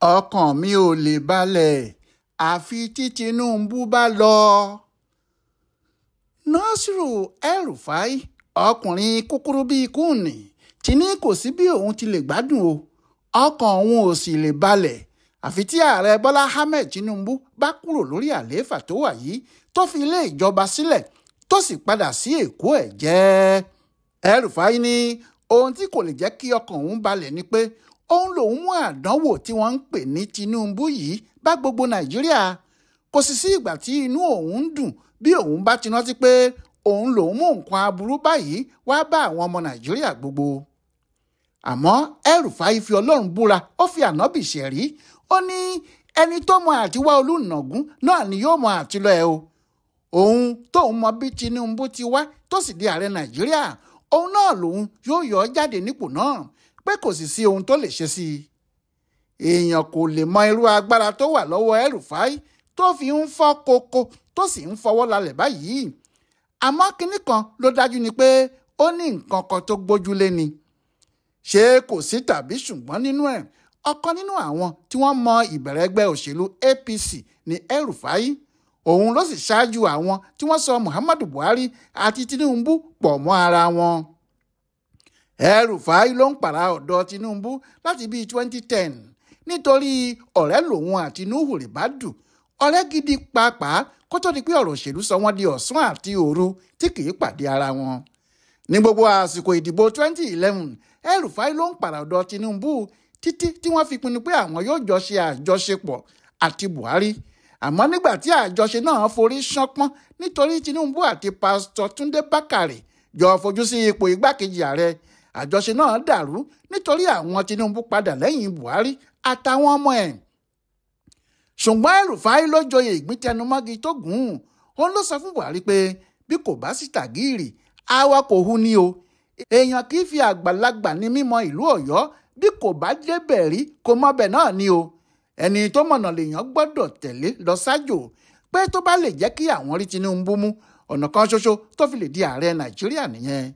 ọkàn mi ò lè balẹ̀ àfi tí Tinubu bá lọ. Nasiru El-Rufai, ọkùnrin kúkúrú bíi kúùnì, ti ní kò sí bí òun ti lè gbádùn o, ọkàn òun ò sì lè balẹ̀ àfi tí ààrẹ Bọ́lá Ahmed Tinubu bá kúrò lórí àlééfà tó wà yìí, tó fi ilé ìjọba sílẹ̀ tó sì padà sí Èkó ẹ̀ jẹ́. El-Rufai ní ohun tí kò lè jẹ́ kí ọkàn òun balẹ̀ ni pé òun lòun mú àdánwò tí wọ́n ń pè ní Tinubu yìí bá gbogbo Nàìjíríà. Kò sì sí ìgbà tí inú òun ń dùn bí òun bá ti rántí pé òun lòun mú nǹkan aburú báyìí wá bá àwọn ọmọ Nàìjíríà gbogbo. Àmọ́ El-Rufai fi Ọlọ́run búra, ó fi ànábì ṣẹ̀rí. Ó ní ẹni tó mọ àtiwá olùnàgún náà ni yóò mọ àtilọ ẹ̀ o. Òun tóun mọ bí Tinubu ti wá tó sì di ààrẹ Nàìjíríà, òun náà lòun yóò yọ ọ́ jáde nípò náà, pé kò sì sí ohun tó lè ṣe sí i. Èèyàn kò lè mọ irú agbára tó wà lọ́wọ́ El-Rufai tó fi ń fọ́ koko tó sì ń fọwọ́ lalẹ̀ báyìí. Àmọ́ kinní kan ló dájú ni pé ó ní nǹkan kan tó gbójúlé ni. Ṣé kò sí tàbí ṣùgbọ́n nínú ẹ̀, ọ̀kan nínú àwọn tí wọ́n mọ ìbẹ̀rẹ̀ ẹgbẹ́ òṣèlú APC ní El-Rufai. Òun ló sì ṣáájú àwọn tí wọ́n sọ Muhammadu Buhari àti Tinubu pọ̀ mọ́ ara wọn. El-Rufai ló ń pàrà ọ̀dọ̀ Tinubu láti bíi 2010 nítorí ọ̀rẹ́ lòun àti Nuhu Ribadu, ọ̀rẹ́ gidi pàápàá, kó tó di pé ọ̀rọ̀ òṣèlú sọ wọ́n di ọ̀sán àti òru tí kì í pàdé ara wọn. Ní gbogbo àsìkò ìdìbò 2011, El-Rufai ló ń pàrà ọ̀dọ̀ Tinubu títí tí wọ́n fi pinnu pé àwọn yóò jọ ṣe àjọṣepọ̀ àti Buhari. Àmọ́ nígbà tí àjọṣe náà forí ṣánpọ́n nítorí Tinubu àti Pásítọ̀ Túndé Bákàrè jọ fojú sí ipò igbákejì ààrẹ, àjọṣe náà dàrú nítorí àwọn Tinubu padà lẹ́yìn Buhari àtàwọn ọmọ ẹ̀. Ṣùgbọ́n El-Rufai ló joyè ìgbìntẹnumọ́gi tó gùn ún. Òun ló sọ fún Buhari pé bí kò bá sí tàgíìrì, àwa kò hu ni o. Èèyàn kì í fi àgbàlagbà ní mímọ ìlú Ọ̀yọ́, bí kò bá débẹ̀ rí kò mọbẹ̀ náà ni o. Ẹni tó mọ̀nà lèèyàn gbọ́dọ̀ tẹ̀lé lọ sájò, pé tó bá lè jẹ́ kí àwọn rí Tinubu mú, ọ̀nà kan ṣoṣo tó fi lè di ààrẹ Nàìjíríà nìyẹn.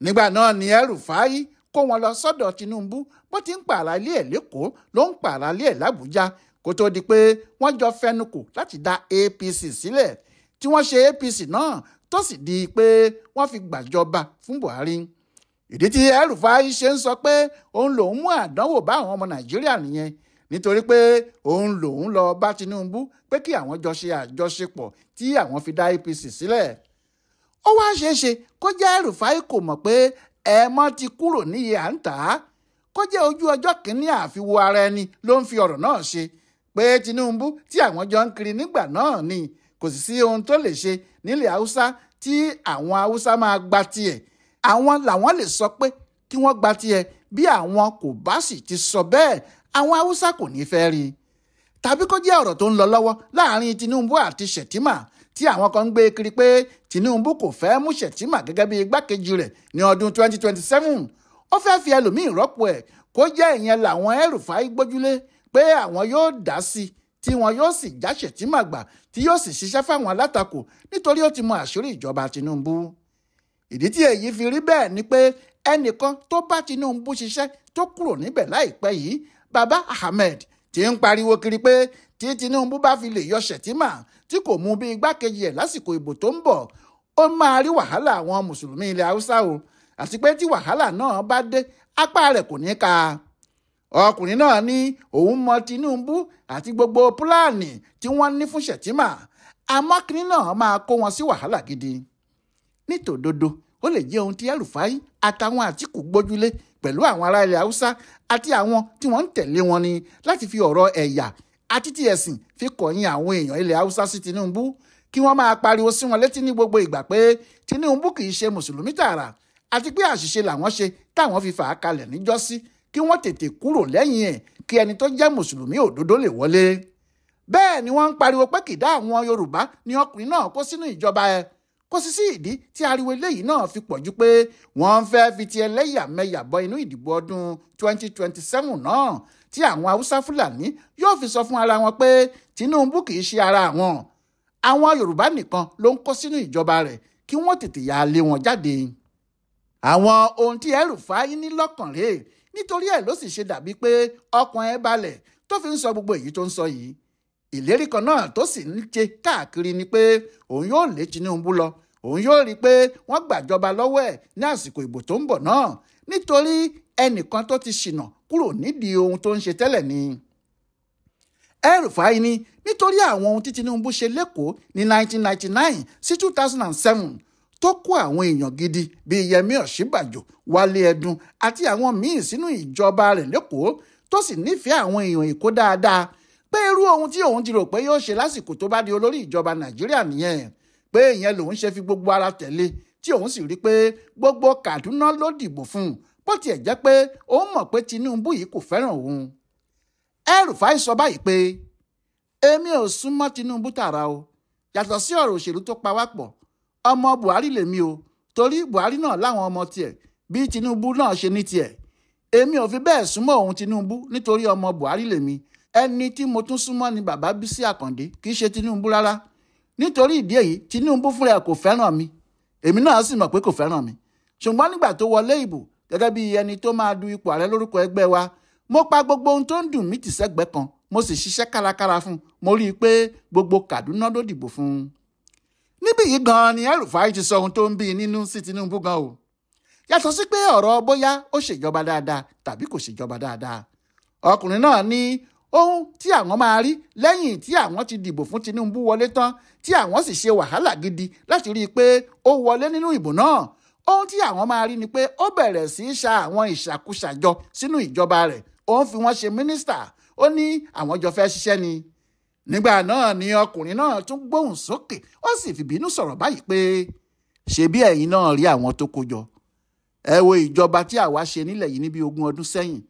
Nígbà náà ni El-Rufai kó wọn lọ sọ́dọ̀ Tinubu, bó ti ń pààrà ilé ẹ̀ lÉkòó ló ń pààrà ilé ẹ̀ l'Àbújá, kó tó di pé wọ́n jọ fẹnukò láti dá APC sílẹ̀, tí wọ́n ṣe APC náà tó sì di pé wọ́n fi gbàjọba fún Buhari. Ìdí tí El-Rufai ṣe ń sọ pé òun lòun mú àdánwò bá àwọn ọmọ Nàìjíríà nìyẹn, nítorí pé òun lòun lọ bá Tinubu pé kí àwọn jọ ṣe àjọṣepọ̀ tí àwọn fi dá APC sílẹ̀. Ó wá ṣeéṣe kó jẹ́ El-Rufai kò mọ̀ pé ẹ̀mọ́ ti kúrò níye à ń tà á, kó jẹ́ ojú ọjọ́ kìíní àfiwo ara ẹni ló ń fi ọ̀rọ̀ náà ṣe, pé Tinubu tí àwọn jọ ń kiri nígbà náà ni kò sì sí ohun tó lè ṣe nílẹ̀ Haúsá tí àwọn Haúsá máa gba tiẹ̀. Àwọn làwọn lè sọ pé kí wọ́n gba tiẹ̀, bí àwọn kò bá sì ti sọ bẹ́ẹ̀, àwọn Haúsá kò ní fẹ́ rí i. Tàbí kó jẹ́ ọ̀rọ̀ tó ń lọ lọ́wọ́ láàrin Tinubu àti Shettima, tí àwọn kan ń gbé kiri pé Tinubu kò fẹ́ mú Shettima gẹ́gẹ́ bí igbákejì rẹ̀ ní ọdún 2027. Ó fẹ́ fi ẹlòmíì rọ́pò ẹ̀, kó jẹ́ ìyẹn làwọn El-Rufai gbójúlé pé àwọn yóò dá sí i, tí wọn yóò sì já Shettima gbà, tí yóò sì ṣiṣẹ́ fáwọn alátakò nítorí ó ti mọ àṣírí ìjọba Tinubu. Ìdí tí èyí fi rí bẹ́ẹ̀ ni pé ẹnìkan tó bá Tinubu ṣiṣẹ́ tó kúrò níbẹ̀ láìpẹ́ yìí, Baba Ahmed, ti ń pariwo kiri pé tí Tinubu bá fi lè yọ Shettima tí kò mú bí igbákejì ẹ̀ lásìkò ìbò tó ń bọ̀, ó máa rí wàhálà àwọn mùsùlùmí ilẹ̀ Haúsá o, àti pé tí wàhálà náà bá dé, apá rẹ̀ kò ní ká. Ọkùnrin náà ní òun mọ Tinubu àti gbogbo púláànì tí wọ́n ní fún Shettima, àmọ́ kinní náà máa kó wọn sí wàhálà gidi. Nítòdodo, ó lè jẹ́ ohun tí El-Rufai àtàwọn Àtíkù gbójúlé pẹ̀lú àwọn ará ilẹ̀ Haúsá àti àwọn tí wọ́n ń tẹ̀lé wọn ni láti fi ọ̀rọ̀ ẹ̀yà àti ti ẹ̀sìn fi kọ̀yìn àwọn èèyàn ilẹ̀ Haúsá sí Tinubu, kí wọ́n máa pariwo sí wọn létí ní gbogbo ìgbà pé Tinubu kì í ṣe mùsùlùmí tààrà, àti pé àṣìṣe làwọn ṣe táwọn fi fà á kalẹ̀ níjọ́sí, kí wọ́n tètè kúrò lẹ́yìn ẹ̀ kí ẹni tó jẹ́ mùsùlùmí òdodo lè wọlé. Bẹ́ẹ̀ ni wọ́n ń pariwo pé kìdá àwọn Yorùbá ni ọkùnrin náà kó sínú ìjọba ẹ̀. Kò sì sí ìdí tí ariwo eléyìí náà fi pọ̀ ju pé wọ́n fẹ́ fi ti ẹlẹ́yàmẹ̀yà bọ inú ìdìbò ọdún 2027 náà, tí àwọn Haúsá Fúlàní yóò fi sọ fún ara wọn pé Tinubu kì í ṣe ara àwọn. Àwọn Yorùbá nìkan ló ń kó sínú ìjọba rẹ̀, kí wọ́n tètè yà á lé wọn jáde. Àwọn ohun tí El-Rufai ní lọ́kàn rèé, nítorí ẹ̀ ló sì ṣe dàbí pé ọkàn ẹ̀ balẹ̀ tó fi ń sọ gbogbo èyí tó ń sọ yìí. Ìlérí kan náà tó sì ń ṣe káàkiri ni pé òun yóò lé Tinubu lọ, òun yóò rí i pé wọ́n gbàjọba lọ́wọ́ ẹ̀ ní àsìkò ìbò tó ń bọ̀ náà nítorí ẹnìkan tó ti ṣìnà kúrò nídìí ohun tó ń ṣe tẹ́lẹ̀ ni. El-Rufai ní nítorí àwọn ohun tí Tinubu ṣe lẹ́kọ̀ọ́ ní 1999 sí 2007 tó kó àwọn èèyàn gidi bíi Yẹmí Ọ̀ṣínbàjò, Wálé Ẹdùn àti àwọn míì sínú ìjọba rẹ̀ lẹ́kọ̀ọ́ tó sì nífẹ̀ẹ́ àwọn èèyàn Èkó dáadáa, pé irú ohun tí òun ti rò pé yóò ṣe lásìkò tó bá di olórí ìjọba Nàìjíríà nìyẹn, pé ìyẹn lòun ṣe fi gbogbo ara tẹ̀lé tí òun sì rí pé gbogbo Kaduna ló dìbò fún un bó tiẹ̀ jẹ́ pé òun mọ̀ pé Tinubu yìí kò fẹ́ràn òun. El-Rufai sọ báyìí pé èmi ò súnmọ́ Tinubu tààrà o, yàtọ̀ sí ọ̀rọ̀ òṣèlú tó pa wá pọ̀, ọmọ Buhari lèmi o, torí Buhari náà láwọn ọmọ tiẹ̀ bí Tinubu náà ṣe ní tiẹ̀. Èmi ò fi bẹ́ẹ̀ súnmọ́ òun Tinubu nítorí ọmọ Buhari lèmi. Ẹni tí mo tún súnmọ́ ni bàbá Bísí Àkàndé, kì í ṣe Tinubu rárá. Nítorí ìdí èyí Tinubu fúnra ẹ̀ kò fẹ́ràn mi, èmi náà sì mọ̀ pé kò fẹ́ràn mi. Ṣùgbọ́n nígbà tó wọlé ìbò gẹ́gẹ́ bí ẹni tó máa du ipò ààrẹ lórúkọ ẹgbẹ́ wa, mo pa gbogbo ohun tó ń dùn mí tì sẹ́gbẹ̀ẹ́ kan, mo sì ṣiṣẹ́ kárakára fún un. Mo rí i pé gbogbo Kaduna ló dìbò fún un. Níbí yìí gan ni El-Rufai ti sọ ohun tó ń bí nínú sí Tinubu gan o. Yàtọ̀ sí pé ọ̀rọ̀ bóyá ó ṣèjọba dáadáa tàbí kò ṣèjọba dáadáa, ọkùnrin náà ní ohun tí àwọn máa rí lẹ́yìn tí àwọn ti dìbò fún Tinubu wọlé tán tí àwọn sì ṣe wàhálà gidi láti rí i pé ó wọlé nínú ìbò náà. Ohun tí àwọn máa rí ni pé ó bẹ̀rẹ̀ sí í ṣa àwọn ìṣàkúṣàjọ sínú ìjọba rẹ̀, òun fi wọ́n ṣe mínísítà, ó ní àwọn jọ fẹ́ ṣiṣẹ́ ni. Nígbà náà ni ọkùnrin náà tún gbóhùn sókè, ó sì fìbínú sọ̀rọ̀ báyìí pé ṣebí ẹ̀yin náà rí àwọn tó kó jọ. Ẹ wo ìjọba tí àwa ṣe nílẹ̀ yìí ní bí 20 ọdún sẹ́yìn,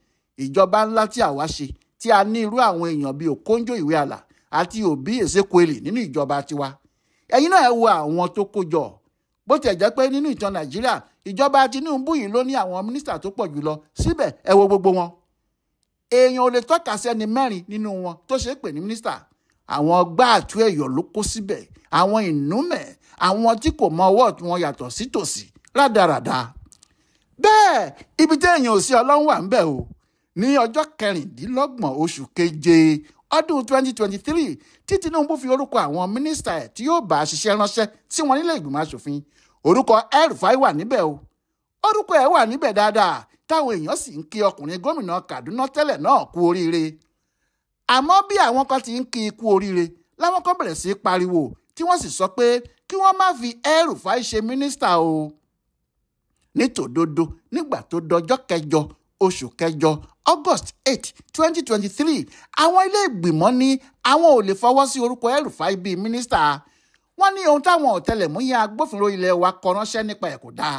ìjọba ńlá tí àwa ṣe tí a ní irú àwọn èèyàn bíi Okonjo-Iweala àti Obi Ezekweli nínú ìjọba tiwa. Ẹ̀yin náà ẹ wo àwọn tó kó jọ. Bó tiẹ̀ jẹ́ pé nínú ìtàn Nàìjíríà ìjọba Tinubu yìí ló ní àwọn mínísítà tó pọ̀ jùlọ, síbẹ̀ ẹ wo gbogbo wọn. Èèyàn ò lè tọ́ka sẹ́ni 4 nínú wọn tó ṣe é pè ní mínísítà. Àwọn gbáàtú ẹ̀yọ̀ ló kó síbẹ̀, àwọn ìnúmẹ̀, àwọn tí kò mọ ọwọ́ tí wọ́n yàtọ̀ sí tòsí rádaràda. Bẹ́ẹ̀ ibi tí èèyàn ò sí Ọlọ́run wà ń bẹ̀ o. Ní ọjọ́ 26 oṣù keje ọdún 2023 tí Tinubu fi orúkọ àwọn mínísítà ẹ̀ tí yóò bá ṣiṣẹ́ ránṣẹ́ sí wọn nílé ìgbìmọ̀ aṣòfin, orúkọ El-Rufai wà níbẹ̀ o. Orúkọ ẹ̀ wà níbẹ̀ dáadáa táwọn èèyàn sì ń kí ọkùnrin gómìnà Kaduna tẹ́lẹ̀ náà kú oríire. Àmọ́ bí àwọn kan ti ń kí i kú oríire láwọn kan bẹ̀rẹ̀ sí í pariwo tí wọ́n sì sọ pé kí wọ́n má fi El-Rufai ṣe mínísítà o. Nítòdodo nígbà tó dọjọ́ 9 oṣù kẹjọ August 8, 2023 àwọn ilé ìgbìmọ̀ ní àwọn ò lè fọwọ́ sí orúkọ El-Rufai bíi mínísítà. Wọ́n ní ohun táwọn ọ̀tẹlẹ̀múyẹ́ agbófinró ilẹ̀ wa kọ ránṣẹ́ nípa ẹ̀ kò dáa.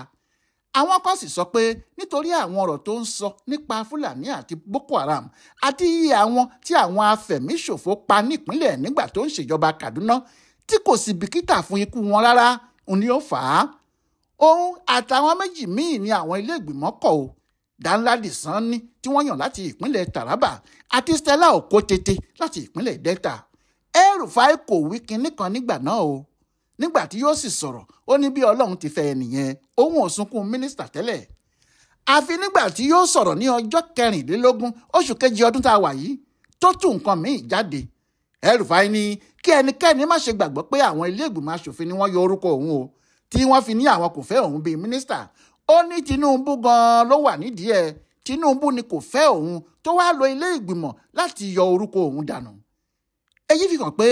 Àwọn kan sì sọ pé nítorí àwọn ọ̀rọ̀ tó ń sọ nípa Fúlàní àti Boko Haram àti iye àwọn tí àwọn afẹ̀míṣòfò pa nípínlẹ̀ nígbà tó ń ṣèjọba Kaduna tí kò sì bìkítà fún ikú wọn rárá ni ó fà á. Òun àtàwọn méjì míì ní àwọn ilé ìgbìmọ̀ kọ̀ o. Danladi Sanni tí wọ́n yàn láti ìpínlẹ̀ Taraba àti Stella Okotete láti ìpínlẹ̀ Delta. El-Rufai kò wí kinní kan nígbà náà o. Nígbà tí yóò sì sọ̀rọ̀ ó ní bí Ọlọ́run ti fẹ́ nìyẹn, òun ò sunkún mínísítà tẹ́lẹ̀. Àfi nígbà tí yóò sọ̀rọ̀ ní ọjọ́ 24 oṣù kejì ọdún tá a wà yìí tó tú nǹkan míì jáde. El-Rufai ní kí ẹnikẹ́ni má ṣe gbàgbọ́ pé àwọn ilé ìgbìmọ̀ aṣòfin ni wọ́n yọ orúkọ òun o, tí wọ́n fi ní àwọn kò fẹ́ òun bíi mínísítà. Ó ní Tinubu gan-an ló wà nídìí ẹ̀. Tinubu ni kò fẹ́ òun tó wá lo ilé ìgbìmọ̀ láti yọ orúkọ òun dànù. Èyí fi hàn pé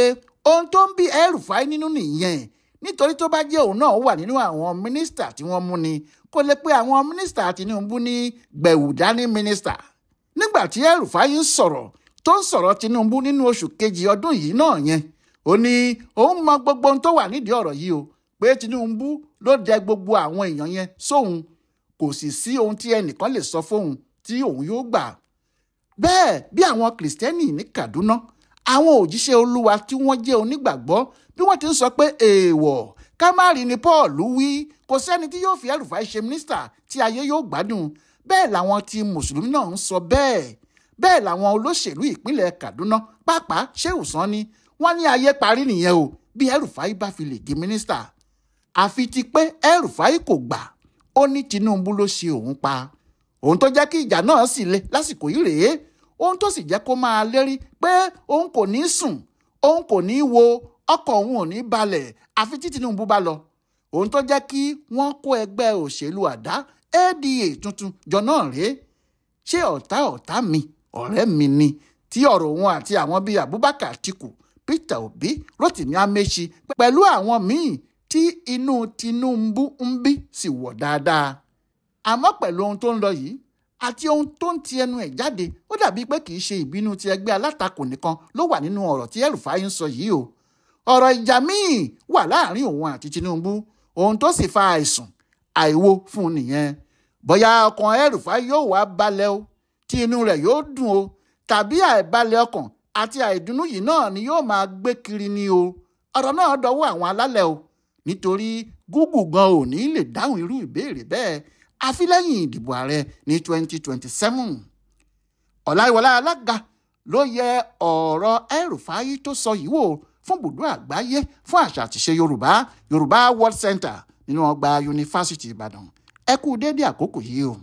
ohun tó ń bí El-Rufai nínú nìyẹn, nítorí tó bá jẹ́ òun náà wà nínú àwọn mínísítà tí wọ́n mú ni kò lè pe àwọn mínísítà Tinubu ní gbẹ̀wù dání mínísítà. Nígbà tí El-Rufai ń sọ̀rọ̀ tó ń sọ̀rọ̀ Tinubu nínú oṣù kejì ọdún yìí náà yẹn, ó ní òun mọ gbogbo ohun tó wà nídìí ọ̀rọ̀ yìí o, pé Tinubu ló dẹ gbogbo àwọn èèyàn yẹn sóhun, kò sì sí ohun tí ẹnìkan lè sọ fóun tí òun yóò gbà. Bẹ́ẹ̀ bí àwọn Kìrìsìtẹ́nì ní Kaduna, àwọn òjíṣẹ́ Olúwa tí wọ́n jẹ́ onígbàgbọ́ bí wọ́n ti ń sọ pé èèwọ̀ ká má rí ni Paul wí, kò sẹ́ni tí yóò fi El-Rufai ṣe mínísítà tí ayé yóò gbádùn. Bẹ́ẹ̀ làwọn tí mùsùlùmí náà ń sọ bẹ́ẹ̀. Bẹ́ẹ̀ làwọn olóṣèlú ìpínlẹ̀ Kaduna pàápàá Shehu Sanni wọ́n ní ayé parí nìyẹn o bí El-Rufai bá fi lè di mínísítà. Àfi ti pé El-Rufai kò gbà, ó ní Tinubu ló ṣe òun pa. Òun tó jẹ́ kí ìjà náà sì le lásìkò yìí rèé. ohun tó sì jẹ́ kó máa lérí pé òun kò ní sùn òun kò ní wo ọkọ̀ òun ò ní balẹ̀ àfi tí Tinubu bá lọ. ohun tó jẹ́ kí wọ́n kó ẹgbẹ́ òṣèlú àdá ADA tuntun jọ náà rèé. ṣé ọ̀tá mi ọ̀rẹ́ mi ni tí ọ̀rọ̀ òun àti àwọn bíi Abubakar Atiku, Peter Obi, Rotimi Amechi pẹ̀lú àwọn míì tí inú Tinubu ń bí sì wọ̀ dáadáa. àmọ́ pẹ̀lú ohun tó ń lọ yìí àti ohun tó ń ti ẹnu ẹ̀ jáde ó dàbí pé kì í ṣe ìbínú ti ẹgbẹ́ alátakò nìkan ló wà nínú ọ̀rọ̀ tí El-Rufai ń sọ yìí o. ọ̀rọ̀ ìjà míì wà láàrin òun àti Tinubu, ohun tó sì fa àìsùn àìwo fún un nìyẹn. bóyá ọkàn El-Rufai yóò wá balẹ̀ o tí inú rẹ̀ yóò dùn o tàbí àìbalẹ̀ ọkàn àti àìdùnnú yìí náà ni yóò máa gbé kiri ni o. ọ̀rọ̀ náà dọwọ́ àwọn alálẹ̀ o nítorí Google gan ò ní lè dáhùn irú ìbéèrè bẹ́ẹ̀ àfi lẹ́yìn ìdìbò ààrẹ ní 2027. Ọláyíwọlá Alága ló yẹ ọ̀rọ̀ El-Rufai tó sọ yìí wò fún ibùdó àgbáyé fún àṣà àtìṣe Yorùbá World Center nínú ọgbà yunifásitì Ìbàdàn. ẹ kú déédé àkókò yìí o.